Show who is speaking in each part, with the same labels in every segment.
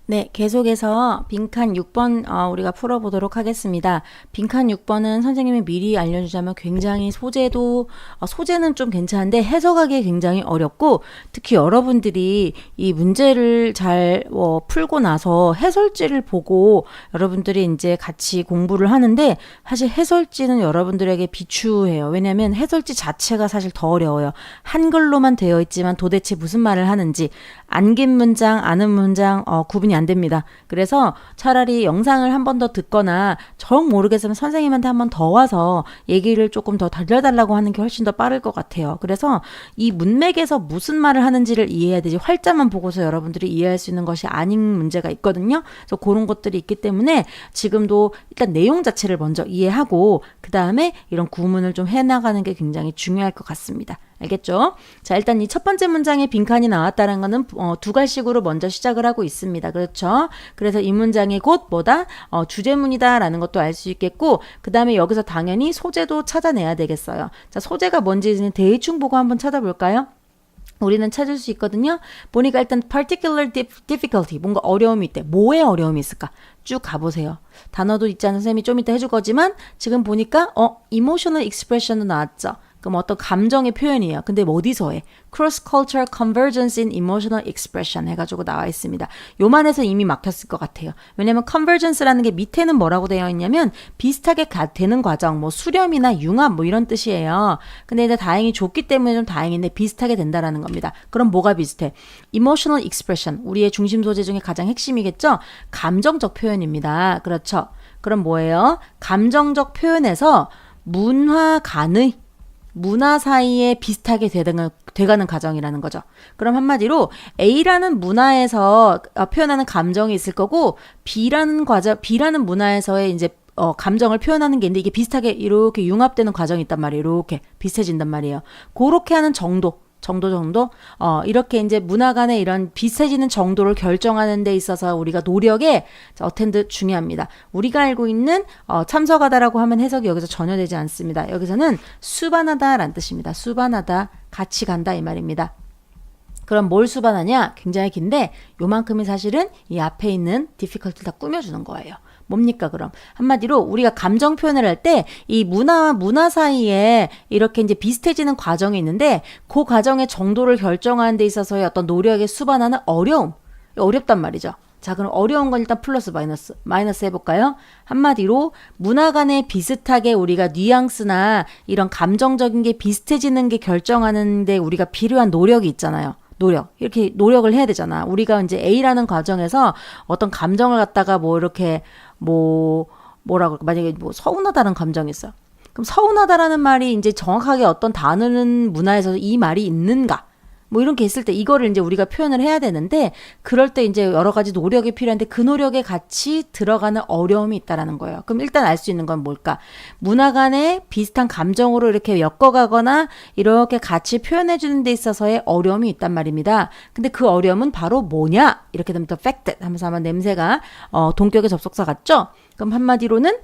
Speaker 1: 네, 계속해서 빈칸 6번 우리가 풀어보도록 하겠습니다. 빈칸 6번은 선생님이 미리 알려주자면 굉장히 소재는 좀 괜찮은데 해석하기 굉장히 어렵고 특히 여러분들이 이 문제를 잘 풀고 나서 해설지를 보고 여러분들이 이제 같이 공부를 하는데 사실 해설지는 여러분들에게 비추해요. 왜냐하면 해설지 자체가 사실 더 어려워요. 한글로만 되어 있지만 도대체 무슨 말을 하는지 안긴 문장, 아는 문장 구분이 안 됩니다. 그래서 차라리 영상을 한 번 더 듣거나 정 모르겠으면 선생님한테 한 번 더 와서 얘기를 조금 더 달려달라고 하는 게 훨씬 더 빠를 것 같아요. 그래서 이 문맥에서 무슨 말을 하는지를 이해해야 되지 활자만 보고서 여러분들이 이해할 수 있는 것이 아닌 문제가 있거든요. 그래서 그런 것들이 있기 때문에 지금도 일단 내용 자체를 먼저 이해하고 그 다음에 이런 구문을 좀 해나가는 게 굉장히 중요할 것 같습니다. 알겠죠? 자, 일단 이 첫 번째 문장에 빈칸이 나왔다는 거는 두 갈식으로 먼저 시작을 하고 있습니다. 그렇죠? 그래서 이 문장이 곧 뭐다? 주제문이다 라는 것도 알 수 있겠고 그 다음에 여기서 당연히 소재도 찾아내야 되겠어요. 자, 소재가 뭔지는 대충 보고 한번 찾아볼까요? 우리는 찾을 수 있거든요. 보니까 일단 particular difficulty, 뭔가 어려움이 있대. 뭐에 어려움이 있을까? 쭉 가보세요. 단어도 있지 않은 쌤이 좀 이따 해줄 거지만 지금 보니까 emotional expression도 나왔죠. 그럼 어떤 감정의 표현이에요. 근데 어디서 해? Cross-cultural convergence in emotional expression 해가지고 나와 있습니다. 요만해서 이미 막혔을 것 같아요. 왜냐면 convergence라는 게 밑에는 뭐라고 되어 있냐면 비슷하게 되는 과정, 뭐 수렴이나 융합 뭐 이런 뜻이에요. 근데 이제 다행히 좁기 때문에 좀 다행인데 비슷하게 된다라는 겁니다. 그럼 뭐가 비슷해? Emotional expression, 우리의 중심 소재 중에 가장 핵심이겠죠? 감정적 표현입니다. 그렇죠? 그럼 뭐예요? 감정적 표현에서 문화 사이에 비슷하게 돼가는 과정이라는 거죠. 그럼 한마디로 A라는 문화에서 표현하는 감정이 있을 거고 B라는 문화에서의 이제 감정을 표현하는 게 있는데 이게 비슷하게 이렇게 융합되는 과정이 있단 말이에요. 이렇게 비슷해진단 말이에요. 그렇게 하는 정도. 이렇게 이제 문화 간의 이런 비슷해지는 정도를 결정하는 데 있어서 우리가 노력에 어텐드 중요합니다. 우리가 알고 있는 참석하다라고 하면 해석이 여기서 전혀 되지 않습니다. 여기서는 수반하다라는 뜻입니다. 수반하다, 같이 간다 이 말입니다. 그럼 뭘 수반하냐? 굉장히 긴데 요만큼이 사실은 이 앞에 있는 difficulty를 다 꾸며주는 거예요. 뭡니까 그럼? 한마디로 우리가 감정 표현을 할 때 이 문화와 문화 사이에 이렇게 이제 비슷해지는 과정이 있는데 그 과정의 정도를 결정하는 데 있어서의 어떤 노력에 수반하는 어렵단 말이죠. 자, 그럼 어려운 건 일단 플러스 마이너스 해볼까요? 한마디로 문화 간에 비슷하게 우리가 뉘앙스나 이런 감정적인 게 비슷해지는 게 결정하는데 우리가 필요한 노력이 있잖아요. 이렇게 노력을 해야 되잖아. 우리가 이제 A라는 과정에서 어떤 감정을 갖다가 뭐 이렇게 뭐라고 만약에 뭐 서운하다는 감정이 있어. 그럼 서운하다라는 말이 이제 정확하게 어떤 다른 문화에서 이 말이 있는가? 뭐 이런 게 있을 때 이거를 이제 우리가 표현을 해야 되는데 그럴 때 이제 여러 가지 노력이 필요한데 그 노력에 같이 들어가는 어려움이 있다라는 거예요. 그럼 일단 알 수 있는 건 뭘까? 문화 간의 비슷한 감정으로 이렇게 엮어가거나 이렇게 같이 표현해 주는 데 있어서의 어려움이 있단 말입니다. 근데 그 어려움은 바로 뭐냐? 이렇게 되면 더 fact 하면서 아마 냄새가 동격의 접속사 같죠? 그럼 한마디로는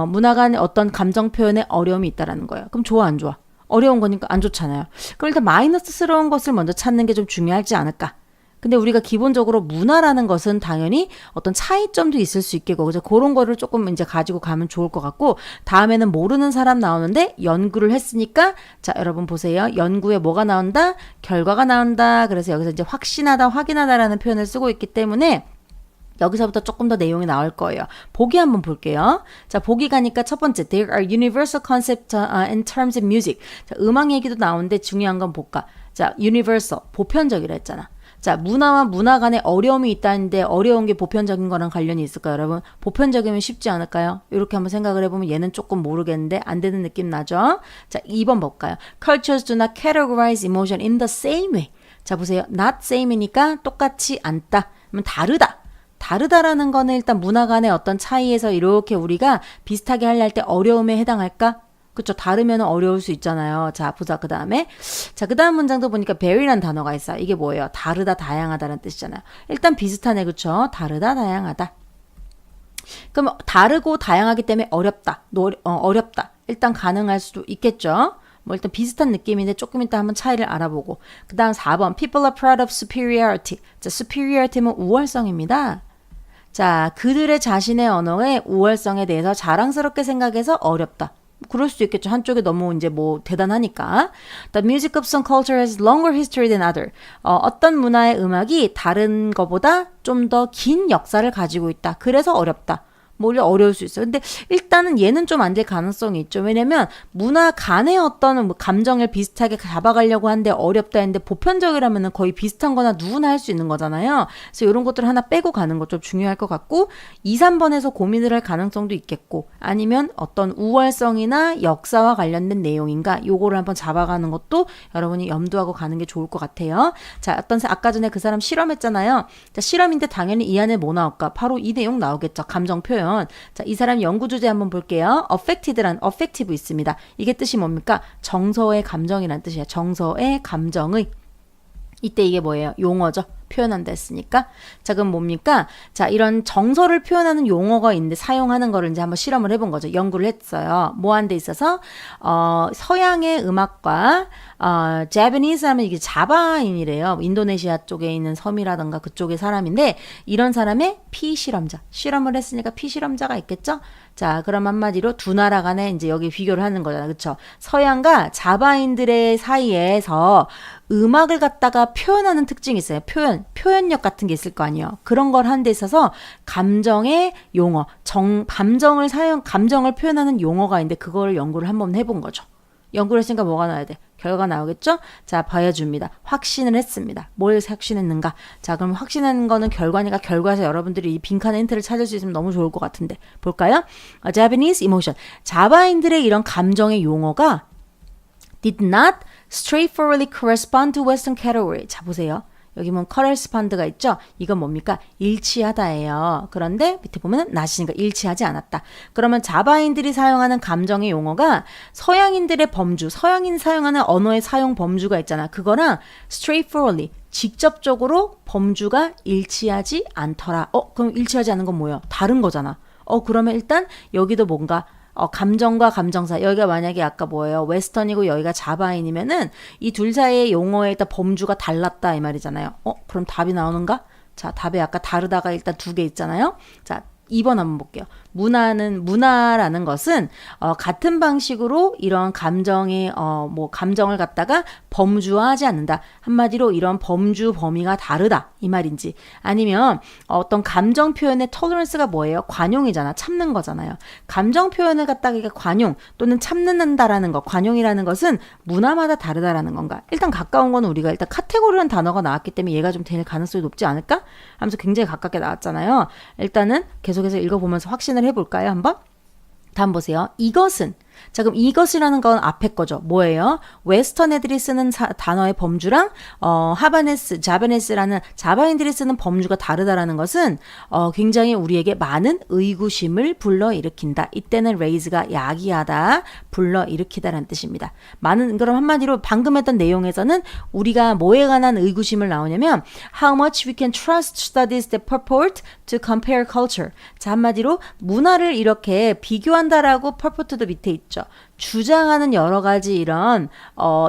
Speaker 1: 문화 간의 어떤 감정 표현에 어려움이 있다라는 거예요. 그럼 좋아 안 좋아? 어려운 거니까 안 좋잖아요. 그럼 일단 마이너스스러운 것을 먼저 찾는 게 좀 중요하지 않을까? 근데 우리가 기본적으로 문화라는 것은 당연히 어떤 차이점도 있을 수 있겠고, 그죠? 그런 거를 조금 이제 가지고 가면 좋을 것 같고, 다음에는 모르는 사람 나오는데 연구를 했으니까, 자, 여러분 보세요. 연구에 뭐가 나온다? 결과가 나온다. 그래서 여기서 이제 확신하다, 확인하다라는 표현을 쓰고 있기 때문에, 여기서부터 조금 더 내용이 나올 거예요. 보기 한번 볼게요. 자, 보기 가니까 첫 번째, there are universal concepts in terms of music. 자, 음악 얘기도 나오는데 중요한 건 볼까? 자, universal, 보편적이라 했잖아. 자, 문화와 문화 간에 어려움이 있다는데 어려운 게 보편적인 거랑 관련이 있을까요, 여러분? 보편적이면 쉽지 않을까요? 이렇게 한번 생각을 해보면 얘는 조금 모르겠는데 안 되는 느낌 나죠? 자, 2번 볼까요? Cultures do not categorize emotion in the same way. 자, 보세요. not same이니까 똑같이 않다. 그러면 다르다. 다르다라는 거는 일단 문화 간의 어떤 차이에서 이렇게 우리가 비슷하게 하려 할 때 어려움에 해당할까? 그쵸? 다르면 어려울 수 있잖아요. 자, 보자. 그 다음에. 자, 그 다음 문장도 보니까 very라는 단어가 있어요. 이게 뭐예요? 다르다, 다양하다라는 뜻이잖아요. 일단 비슷하네. 그쵸? 다르다, 다양하다. 그럼 다르고 다양하기 때문에 어렵다. 어렵다. 일단 가능할 수도 있겠죠? 뭐 일단 비슷한 느낌인데 조금 이따 한번 차이를 알아보고. 그 다음 4번. People are proud of superiority. 자, superiority는 우월성입니다. 자, 그들의 자신의 언어의 우월성에 대해서 자랑스럽게 생각해서 어렵다. 그럴 수도 있겠죠. 한쪽에 너무 이제 뭐 대단하니까. The music of some culture has longer history than other. 어떤 문화의 음악이 다른 거보다 좀 더 긴 역사를 가지고 있다. 그래서 어렵다. 뭐 어려울 수 있어요. 근데 일단은 얘는 좀 안 될 가능성이 있죠. 왜냐면 문화 간의 어떤 뭐 감정을 비슷하게 잡아가려고 하는데 어렵다 했는데 보편적이라면은 거의 비슷한 거나 누구나 할 수 있는 거잖아요. 그래서 이런 것들 하나 빼고 가는 거 좀 중요할 것 같고 2, 3번에서 고민을 할 가능성도 있겠고 아니면 어떤 우월성이나 역사와 관련된 내용인가 요거를 한번 잡아가는 것도 여러분이 염두하고 가는 게 좋을 것 같아요. 자, 아까 전에 그 사람 실험했잖아요. 자, 실험인데 당연히 이 안에 뭐 나올까? 바로 이 내용 나오겠죠. 감정 표현. 자, 이 사람 연구 주제 한번 볼게요. affected란 affective 있습니다. 이게 뜻이 뭡니까? 정서의 감정이란 뜻이에요. 정서의 감정의. 이때 이게 뭐예요? 용어죠. 표현한다 했으니까. 자, 그럼 뭡니까? 자, 이런 정서를 표현하는 용어가 있는데 사용하는 거를 이제 한번 실험을 해본 거죠. 연구를 했어요. 뭐 한 데 있어서 서양의 음악과 Japanese 하면 이게 자바인이래요. 인도네시아 쪽에 있는 섬이라든가 그쪽의 사람인데 이런 사람의 피실험자. 실험을 했으니까 피실험자가 있겠죠? 자, 그럼 한마디로 두 나라 간에 이제 여기 비교를 하는 거잖아. 그쵸? 서양과 자바인들의 사이에서 음악을 갖다가 표현하는 특징이 있어요. 표현력 같은 게 있을 거 아니에요. 그런 걸 하는 데 있어서 감정의 용어, 감정을 표현하는 용어가 있는데 그거를 연구를 한번 해본 거죠. 연구를 했으니까 뭐가 나와야 돼? 결과 나오겠죠? 자, 보여줍니다. 확신을 했습니다. 뭘 확신했는가? 자, 그럼 확신하는 거는 결과니까 결과에서 여러분들이 이 빈칸의 힌트를 찾을 수 있으면 너무 좋을 것 같은데. 볼까요? Japanese emotion. 자바인들의 이런 감정의 용어가 did not straightforwardly correspond to Western category. 자, 보세요. 여기 보면 correspond가 있죠? 이건 뭡니까? 일치하다예요. 그런데 밑에 보면은 not이니까 일치하지 않았다. 그러면 자바인들이 사용하는 감정의 용어가 서양인들의 범주, 서양인 사용하는 언어의 사용 범주가 있잖아. 그거랑 straightforwardly, 직접적으로 범주가 일치하지 않더라. 그럼 일치하지 않은 건 뭐예요? 다른 거잖아. 그러면 일단 여기도 뭔가 감정과 감정사. 여기가 만약에 아까 뭐예요? 웨스턴이고 여기가 자바인이면은 이 둘 사이의 용어에 일단 범주가 달랐다 이 말이잖아요. 그럼 답이 나오는가? 자, 답이 아까 다르다가 일단 두 개 있잖아요. 자, 2번 한번 볼게요. 문화라는 것은 같은 방식으로 이런 감정의 감정을 갖다가 범주화하지 않는다. 한마디로 이런 범주 범위가 다르다 이 말인지 아니면 어떤 감정 표현의 tolerance가 뭐예요? 관용이잖아. 참는 거잖아요. 감정 표현을 갖다가 관용 또는 참는다라는 거, 관용이라는 것은 문화마다 다르다라는 건가? 일단 가까운 거는 우리가 일단 카테고리라는 단어가 나왔기 때문에 얘가 좀 될 가능성이 높지 않을까? 하면서 굉장히 가깝게 나왔잖아요. 일단은 계속해서 읽어보면서 확신을 해볼까요? 한번? 다음 보세요. 이것은 자, 그럼 이것이라는 건 앞에 거죠. 뭐예요? 웨스턴 애들이 쓰는 단어의 범주랑 자바네스라는 자바인들이 쓰는 범주가 다르다라는 것은 굉장히 우리에게 많은 의구심을 불러일으킨다. 이때는 raise가 야기하다, 불러일으키다라는 뜻입니다. 그럼 한마디로 방금 했던 내용에서는 우리가 뭐에 관한 의구심을 나오냐면 how much we can trust studies that purport to compare culture. 자, 한마디로 문화를 이렇게 비교한다라고 purport도 밑에 있죠. 주장하는 여러 가지 이런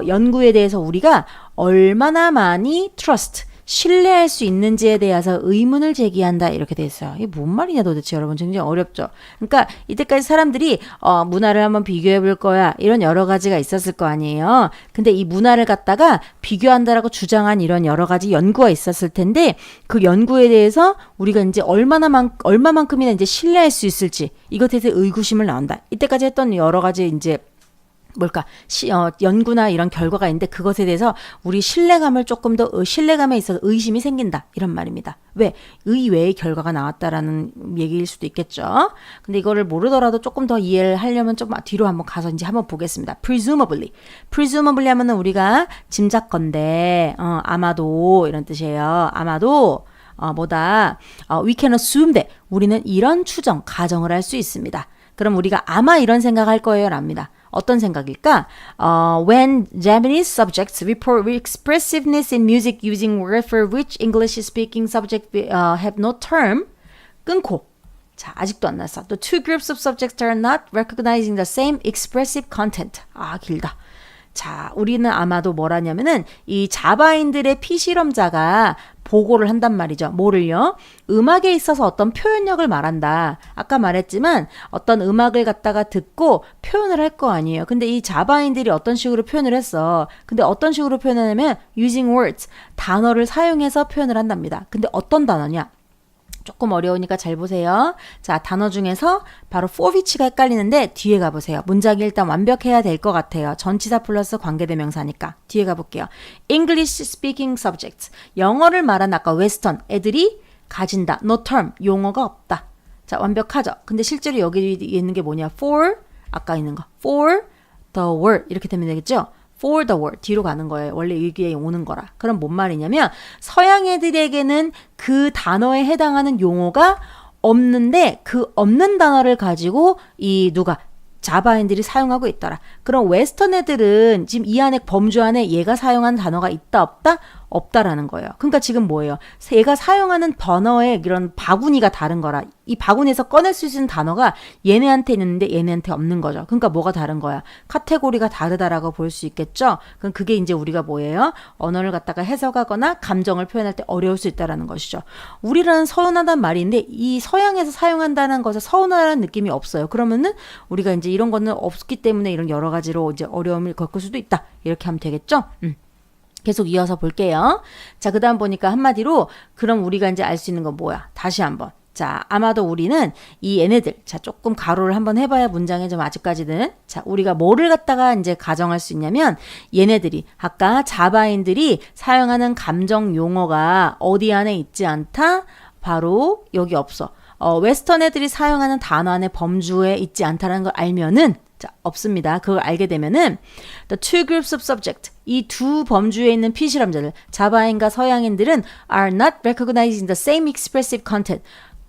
Speaker 1: 연구에 대해서 우리가 얼마나 많이 trust, 신뢰할 수 있는지에 대해서 의문을 제기한다 이렇게 돼 있어요. 이게 뭔 말이냐 도대체 여러분 굉장히 어렵죠. 그러니까 이때까지 사람들이 문화를 한번 비교해 볼 거야 이런 여러 가지가 있었을 거 아니에요. 근데 이 문화를 갖다가 비교한다라고 주장한 이런 여러 가지 연구가 있었을 텐데 그 연구에 대해서 우리가 이제 얼마만큼이나 이제 신뢰할 수 있을지 이것에 대해서 의구심을 나온다. 이때까지 했던 여러 가지 이제 연구나 이런 결과가 있는데 그것에 대해서 우리 신뢰감에 있어서 의심이 생긴다. 이런 말입니다. 왜? 의외의 결과가 나왔다라는 얘기일 수도 있겠죠. 근데 이거를 모르더라도 조금 더 이해를 하려면 좀 뒤로 한번 가서 이제 한번 보겠습니다. presumably 하면은 우리가 짐작건데, 아마도 이런 뜻이에요. 아마도 we can assume that 우리는 이런 가정을 할 수 있습니다. 그럼 우리가 아마 이런 생각할 거예요 랍니다. 어떤 생각일까? When Japanese subjects report expressiveness in music using words for which English-speaking subjects have no term, 끊고. 자, 아직도 안 났어. The two groups of subjects are not recognizing the same expressive content. 길다. 자, 우리는 아마도 뭐라냐면은 이 자바인들의 피실험자가 보고를 한단 말이죠. 뭐를요? 음악에 있어서 어떤 표현력을 말한다. 아까 말했지만 어떤 음악을 갖다가 듣고 표현을 할 거 아니에요. 근데 이 자바인들이 어떤 식으로 표현을 했어. 근데 어떤 식으로 표현하냐면 using words, 단어를 사용해서 표현을 한답니다. 근데 어떤 단어냐? 조금 어려우니까 잘 보세요. 자, 단어 중에서 바로 for which가 헷갈리는데 뒤에 가보세요. 문장이 일단 완벽해야 될 것 같아요. 전치사 플러스 관계대명사니까. 뒤에 가볼게요. English speaking subjects. 영어를 말한 아까 웨스턴 애들이 가진다. No term. 용어가 없다. 자, 완벽하죠. 근데 실제로 여기 있는 게 뭐냐. for, 아까 있는 거. for the word. 이렇게 되면 되겠죠? for the word 뒤로 가는 거예요. 원래 여기에 오는 거라. 그럼 뭔 말이냐면 서양 애들에게는 그 단어에 해당하는 용어가 없는데 그 없는 단어를 가지고 이 누가 자바인들이 사용하고 있더라. 그럼 웨스턴 애들은 지금 이 안에 범주 안에 얘가 사용한 단어가 있다 없다? 없다라는 거예요. 그러니까 지금 뭐예요? 얘가 사용하는 단어의 이런 바구니가 다른 거라. 이 바구니에서 꺼낼 수 있는 단어가 얘네한테 있는데 얘네한테 없는 거죠. 그러니까 뭐가 다른 거야? 카테고리가 다르다라고 볼 수 있겠죠? 그럼 그게 이제 우리가 뭐예요? 언어를 갖다가 해석하거나 감정을 표현할 때 어려울 수 있다라는 것이죠. 우리는 서운하단 말인데 이 서양에서 사용한다는 것에 서운하다는 느낌이 없어요. 그러면은 우리가 이제 이런 거는 없기 때문에 이런 여러 가지로 이제 어려움을 겪을 수도 있다. 이렇게 하면 되겠죠? 계속 이어서 볼게요. 자, 그 다음 보니까 한마디로 그럼 우리가 이제 알 수 있는 건 뭐야? 다시 한번. 자, 아마도 우리는 이 얘네들, 자, 조금 가로를 한번 해봐야 문장에 좀 아직까지는. 자, 우리가 뭐를 갖다가 이제 가정할 수 있냐면 얘네들이 아까 자바인들이 사용하는 감정 용어가 어디 안에 있지 않다? 바로 여기 없어. 웨스턴 애들이 사용하는 단어 안에 범주에 있지 않다는 걸 알면은 자, 없습니다. 그걸 알게 되면은 the two groups of subject 이 두 범주에 있는 피실험자들 자바인과 서양인들은 are not recognizing the same expressive content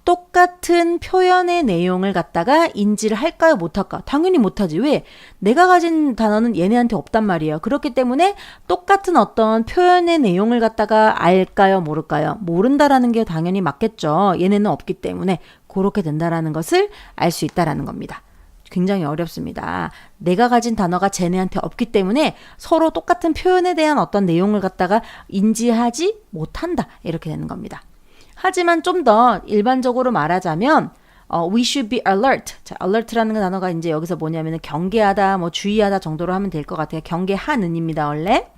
Speaker 1: 똑같은 표현의 내용을 갖다가 인지를 할까요? 못할까? 당연히 못하지. 왜? 내가 가진 단어는 얘네한테 없단 말이에요. 그렇기 때문에 똑같은 어떤 표현의 내용을 갖다가 알까요? 모를까요? 모른다라는 게 당연히 맞겠죠. 얘네는 없기 때문에 그렇게 된다라는 것을 알 수 있다라는 겁니다. 굉장히 어렵습니다. 내가 가진 단어가 쟤네한테 없기 때문에 서로 똑같은 표현에 대한 어떤 내용을 갖다가 인지하지 못한다. 이렇게 되는 겁니다. 하지만 좀 더 일반적으로 말하자면 we should be alert. 자, alert라는 단어가 이제 여기서 뭐냐면은 경계하다, 뭐 주의하다 정도로 하면 될 것 같아요. 경계하는입니다. 원래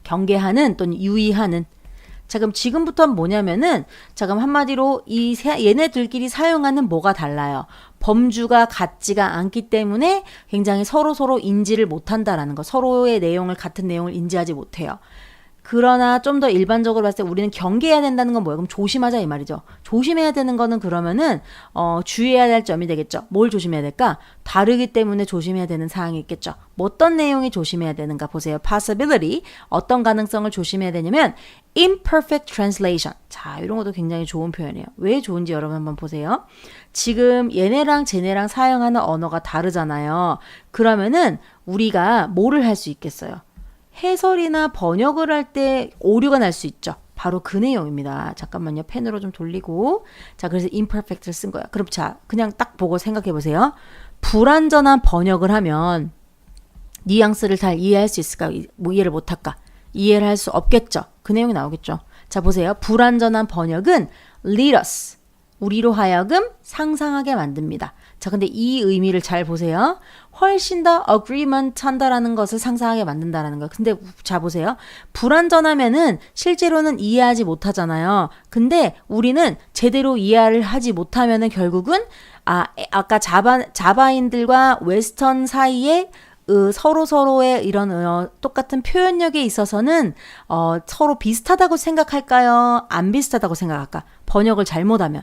Speaker 1: 경계하는 또는 유의하는. 자, 그럼 지금부터는 뭐냐면은 자, 그럼 한마디로 얘네들끼리 사용하는 뭐가 달라요. 범주가 같지가 않기 때문에 굉장히 서로 인지를 못한다라는 거. 서로의 내용을 같은 내용을 인지하지 못해요. 그러나 좀 더 일반적으로 봤을 때 우리는 경계해야 된다는 건 뭐예요? 그럼 조심하자 이 말이죠. 조심해야 되는 거는 그러면은 주의해야 될 점이 되겠죠. 뭘 조심해야 될까? 다르기 때문에 조심해야 되는 사항이 있겠죠. 뭐 어떤 내용이 조심해야 되는가 보세요. possibility 어떤 가능성을 조심해야 되냐면 imperfect translation. 자, 이런 것도 굉장히 좋은 표현이에요. 왜 좋은지 여러분 한번 보세요. 지금 얘네랑 쟤네랑 사용하는 언어가 다르잖아요. 그러면은 우리가 뭐를 할 수 있겠어요? 해설이나 번역을 할 때 오류가 날 수 있죠. 바로 그 내용입니다. 잠깐만요. 펜으로 좀 돌리고. 자, 그래서 imperfect를 쓴 거야. 그럼 자, 그냥 딱 보고 생각해 보세요. 불완전한 번역을 하면 뉘앙스를 잘 이해할 수 있을까? 뭐 이해를 못 할까? 이해를 할 수 없겠죠. 그 내용이 나오겠죠. 자, 보세요. 불완전한 번역은 lead us. 우리로 하여금 상상하게 만듭니다. 자, 근데 이 의미를 잘 보세요. 훨씬 더 agreement 한다라는 것을 상상하게 만든다라는 거. 근데 자, 보세요. 불완전하면은 실제로는 이해하지 못하잖아요. 근데 우리는 제대로 이해를 하지 못하면은 결국은 아까 자바인들과 웨스턴 사이에 서로의 이런 똑같은 표현력에 있어서는 서로 비슷하다고 생각할까요? 안 비슷하다고 생각할까? 번역을 잘못하면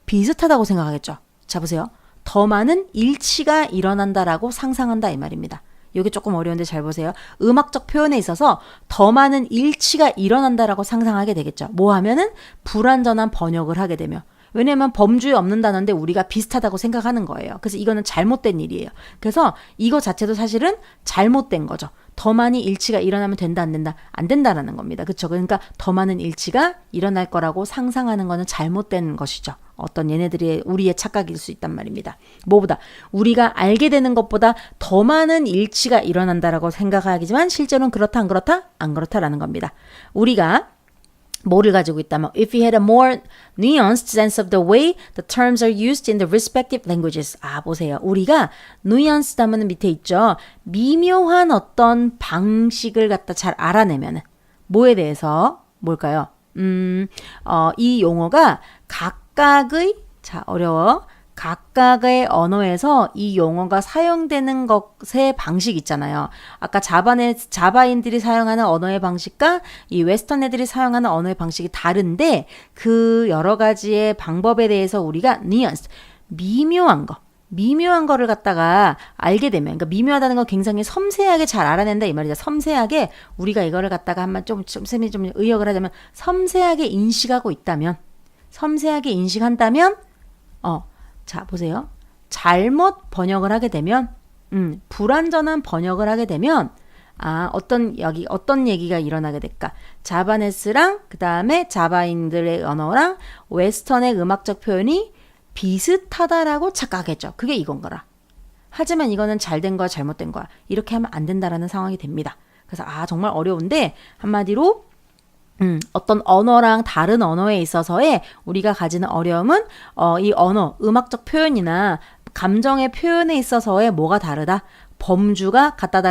Speaker 1: 비슷하다고 생각하겠죠. 자, 보세요. 더 많은 일치가 일어난다라고 상상한다 이 말입니다. 이게 조금 어려운데 잘 보세요. 음악적 표현에 있어서 더 많은 일치가 일어난다라고 상상하게 되겠죠. 뭐 하면은 불완전한 번역을 하게 되면. 왜냐면 범주에 없는 단어인데 우리가 비슷하다고 생각하는 거예요. 그래서 이거는 잘못된 일이에요. 그래서 이거 자체도 사실은 잘못된 거죠. 더 많이 일치가 일어나면 된다 안 된다? 안 된다라는 겁니다. 그렇죠? 그러니까 더 많은 일치가 일어날 거라고 상상하는 거는 잘못된 것이죠. 어떤 얘네들이 우리의 착각일 수 있단 말입니다. 뭐보다 우리가 알게 되는 것보다 더 많은 일치가 일어난다라고 생각하기지만 실제로는 그렇다 안 그렇다? 안 그렇다라는 겁니다. 우리가 뭐를 가지고 있다면 if you had a more nuanced sense of the way the terms are used in the respective languages. 아, 보세요. 우리가 nuanced 하면 밑에 있죠. 미묘한 어떤 방식을 갖다 잘 알아내면 뭐에 대해서 뭘까요? 이 용어가 각각의 자, 어려워. 각각의 언어에서 이 용어가 사용되는 것의 방식 있잖아요. 아까 자바인들이 사용하는 언어의 방식과 이 웨스턴 애들이 사용하는 언어의 방식이 다른데 그 여러 가지의 방법에 대해서 우리가 nuance, 미묘한 거를 갖다가 알게 되면, 그러니까 미묘하다는 건 굉장히 섬세하게 잘 알아낸다 이 말이죠. 섬세하게 우리가 이거를 갖다가 한번 좀 쌤이 좀 의역을 하자면 섬세하게 인식하고 있다면, 섬세하게 인식한다면, 자, 보세요. 잘못 번역을 하게 되면, 불완전한 번역을 하게 되면, 어떤 얘기가 일어나게 될까? 자바네스랑, 그 다음에 자바인들의 언어랑 웨스턴의 음악적 표현이 비슷하다라고 착각했죠. 그게 이건 거라. 하지만 이거는 잘된 거야, 잘못된 거야. 이렇게 하면 안 된다라는 상황이 됩니다. 그래서, 정말 어려운데, 한마디로, 어떤 언어랑 다른 언어에 있어서의 우리가 가지는 어려움은 이 언어, 음악적 표현이나 감정의 표현에 있어서의 뭐가 다르다? 범주가 같다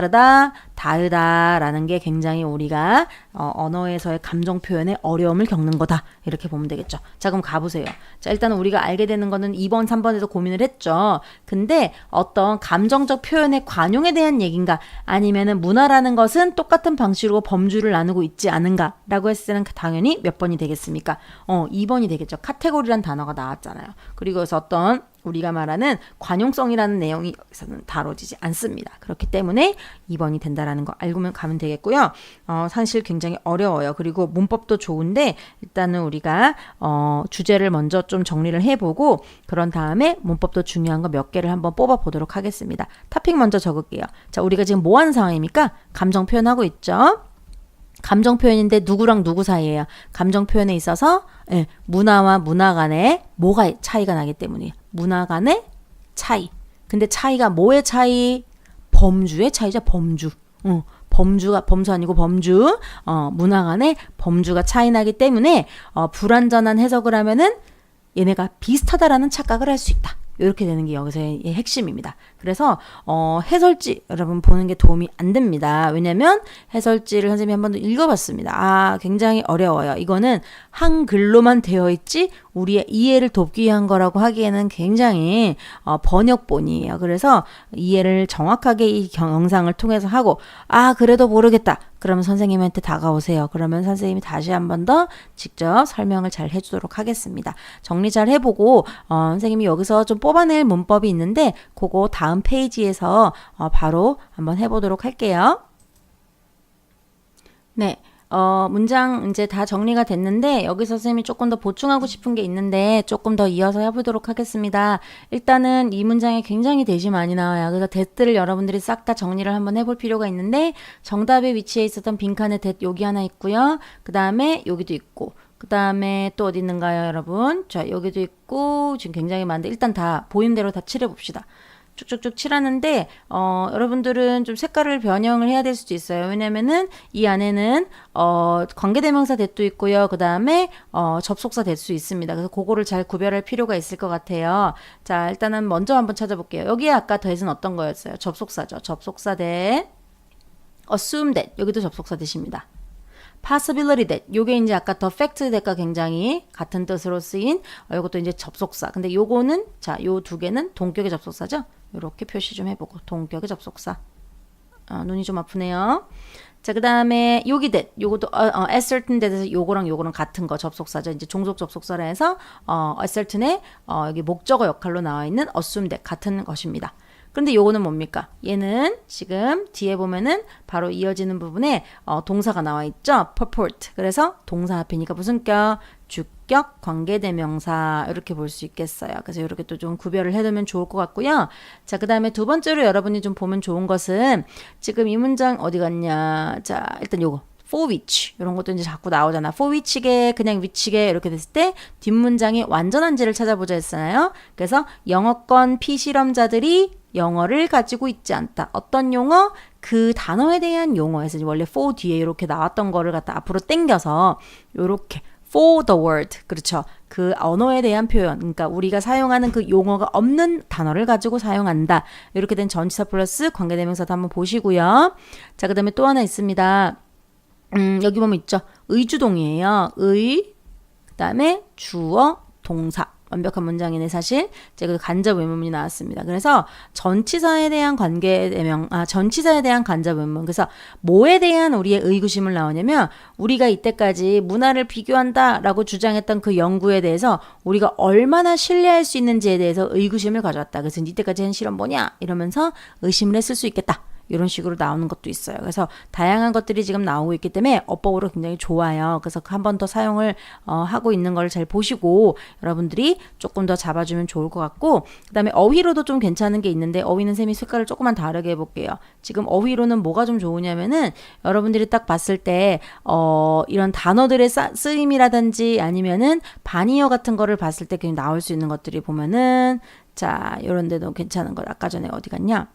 Speaker 1: 다르다라는 게 굉장히 우리가 언어에서의 감정 표현에 어려움을 겪는 거다. 이렇게 보면 되겠죠. 자, 그럼 가보세요. 자, 일단 우리가 알게 되는 거는 2번, 3번에서 고민을 했죠. 근데 어떤 감정적 표현의 관용에 대한 얘기인가 아니면은 문화라는 것은 똑같은 방식으로 범주를 나누고 있지 않은가라고 했을 때는 당연히 몇 번이 되겠습니까? 2번이 되겠죠. 카테고리란 단어가 나왔잖아요. 그리고 그래서 어떤 우리가 말하는 관용성이라는 내용이 여기서는 다뤄지지 않습니다. 그렇기 때문에 2번이 된다라는 거 알고 가면 되겠고요. 사실 굉장히 어려워요. 그리고 문법도 좋은데 일단은 우리가 주제를 먼저 좀 정리를 해보고 그런 다음에 문법도 중요한 거 몇 개를 한번 뽑아보도록 하겠습니다. 토픽 먼저 적을게요. 자, 우리가 지금 뭐 하는 상황입니까? 감정 표현하고 있죠. 감정 표현인데 누구랑 누구 사이예요? 감정 표현에 있어서 문화와 문화 간에 뭐가 차이가 나기 때문이에요. 문화 간의 차이. 근데 차이가 뭐의 차이? 범주의 차이죠. 범주. 범주가 범수 아니고 범주. 문화 간의 범주가 차이 나기 때문에 불완전한 해석을 하면은 얘네가 비슷하다라는 착각을 할 수 있다. 이렇게 되는 게 여기서의 핵심입니다. 그래서 해설지 여러분 보는 게 도움이 안 됩니다. 왜냐면 해설지를 선생님이 한 번 더 읽어봤습니다. 굉장히 어려워요. 이거는 한글로만 되어 있지 우리의 이해를 돕기 위한 거라고 하기에는 굉장히 번역본이에요. 그래서 이해를 정확하게 이 영상을 통해서 하고 그래도 모르겠다. 그러면 선생님한테 다가오세요. 그러면 선생님이 다시 한 번 더 직접 설명을 잘 해주도록 하겠습니다. 정리 잘 해보고 선생님이 여기서 좀 뽑아낼 문법이 있는데 그거 다음 페이지에서 바로 한번 해보도록 할게요. 네. 문장 이제 다 정리가 됐는데 여기서 선생님이 조금 더 보충하고 싶은 게 있는데 조금 더 이어서 해보도록 하겠습니다. 일단은 이 문장이 굉장히 대시 많이 나와요. 그래서 that를 여러분들이 싹 다 정리를 한번 해볼 필요가 있는데 정답의 위치에 있었던 빈칸에 that 여기 하나 있고요. 그 다음에 여기도 있고 그 다음에 또 어디 있는가요 여러분? 자, 여기도 있고 지금 굉장히 많은데 일단 다 보이는 대로 다 칠해봅시다. 쭉쭉쭉 칠하는데 여러분들은 좀 색깔을 변형을 해야 될 수도 있어요. 왜냐면은 이 안에는 관계대명사 that도 있고요. 그 다음에 접속사 that 수 있습니다. 그래서 그거를 잘 구별할 필요가 있을 것 같아요. 자, 일단은 먼저 한번 찾아볼게요. 여기에 아까 that은 어떤 거였어요? 접속사죠. 접속사 that, assume that 여기도 접속사 that입니다. possibility that 요게 이제 아까 the fact that과 굉장히 같은 뜻으로 쓰인 이것도 이제 접속사. 근데 요거는 자, 요 두 개는 동격의 접속사죠. 요렇게 표시 좀 해보고 동격의 접속사. 눈이 좀 아프네요. 자, 그 다음에 여기 that 요것도 ascertain that에서 요거랑 요거랑 같은 거 접속사죠. 이제 종속 접속사라 해서 ascertain의 여기 목적어 역할로 나와 있는 assume that 같은 것입니다. 그런데 요거는 뭡니까? 얘는 지금 뒤에 보면은 바로 이어지는 부분에 동사가 나와 있죠. purport. 그래서 동사 앞이니까 무슨 격? 주격, 관계대명사 이렇게 볼 수 있겠어요. 그래서 이렇게 또 좀 구별을 해두면 좋을 것 같고요. 자, 그 다음에 두 번째로 여러분이 좀 보면 좋은 것은 지금 이 문장 어디 갔냐? 자, 일단 요거 for which 이런 것도 이제 자꾸 나오잖아. for which게 그냥 which게 이렇게 됐을 때 뒷문장이 완전한지를 찾아보자 했잖아요. 그래서 영어권 피실험자들이 영어를 가지고 있지 않다. 어떤 용어? 그 단어에 대한 용어에서 원래 for 뒤에 이렇게 나왔던 거를 갖다 앞으로 당겨서 이렇게 for the word. 그렇죠. 그 언어에 대한 표현. 그러니까 우리가 사용하는 그 용어가 없는 단어를 가지고 사용한다. 이렇게 된 전치사 플러스 관계대명사도 한번 보시고요. 자, 그 다음에 또 하나 있습니다. 여기 보면 있죠. 의주동이에요. 의, 그 다음에 주어, 동사. 완벽한 문장이네 사실. 제가 간접 의문문이 나왔습니다. 그래서 전치사에 대한 전치사에 대한 간접 의문문. 그래서 뭐에 대한 우리의 의구심을 나오냐면 우리가 이때까지 문화를 비교한다라고 주장했던 그 연구에 대해서 우리가 얼마나 신뢰할 수 있는지에 대해서 의구심을 가져왔다. 그래서 이때까지 한 실험 뭐냐? 이러면서 의심을 했을 수 있겠다. 이런 식으로 나오는 것도 있어요. 그래서 다양한 것들이 지금 나오고 있기 때문에 어법으로 굉장히 좋아요. 그래서 한 번 더 사용을 하고 있는 걸 잘 보시고 여러분들이 조금 더 잡아주면 좋을 것 같고 그 다음에 어휘로도 좀 괜찮은 게 있는데 어휘는 쌤이 색깔을 조금만 다르게 해볼게요. 지금 어휘로는 뭐가 좀 좋으냐면은 여러분들이 딱 봤을 때 이런 단어들의 쓰임이라든지 아니면은 반의어 같은 거를 봤을 때 그냥 나올 수 있는 것들이 보면은 자 이런 데도 괜찮은 것. 아까 전에 어디 갔냐?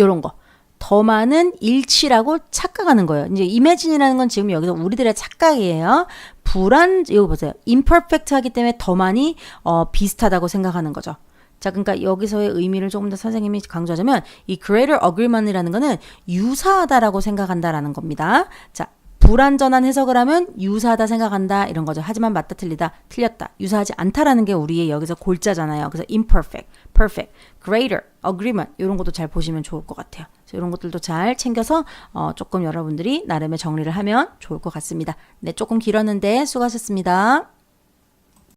Speaker 1: 요런 거. 더 많은 일치라고 착각하는 거예요. 이제 imagine이라는 건 지금 여기서 우리들의 착각이에요. 이거 보세요. imperfect 하기 때문에 더 많이 비슷하다고 생각하는 거죠. 자, 그러니까 여기서의 의미를 조금 더 선생님이 강조하자면 이 greater agreement이라는 거는 유사하다라고 생각한다라는 겁니다. 자, 불완전한 해석을 하면 유사하다 생각한다 이런 거죠. 하지만 맞다 틀리다 틀렸다 유사하지 않다라는 게 우리의 여기서 골자잖아요. 그래서 imperfect, perfect, greater, agreement 이런 것도 잘 보시면 좋을 것 같아요. 그래서 이런 것들도 잘 챙겨서 조금 여러분들이 나름의 정리를 하면 좋을 것 같습니다. 네, 조금 길었는데 수고하셨습니다.